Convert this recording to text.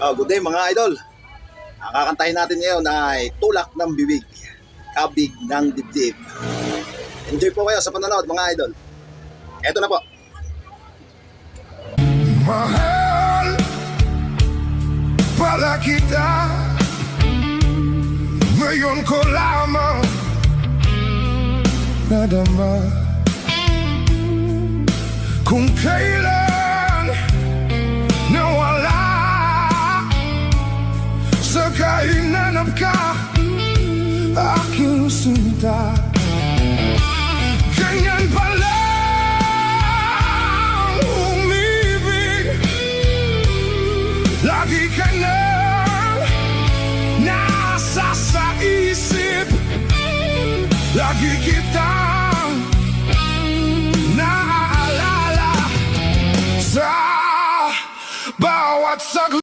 Good day mga idol. Ang kakantahin natin ngayon ay Tulak ng Bibig, Kabig ng Dibdib. Enjoy po kayo sa panonood mga idol. Eto na po. Mahal pala kita, ngayon ko lamang nadama kung kailan nawala sa kahinanap ka, aking sinta. Ganyan pala umibig, lagi ka na nasa sa isip, lagi kita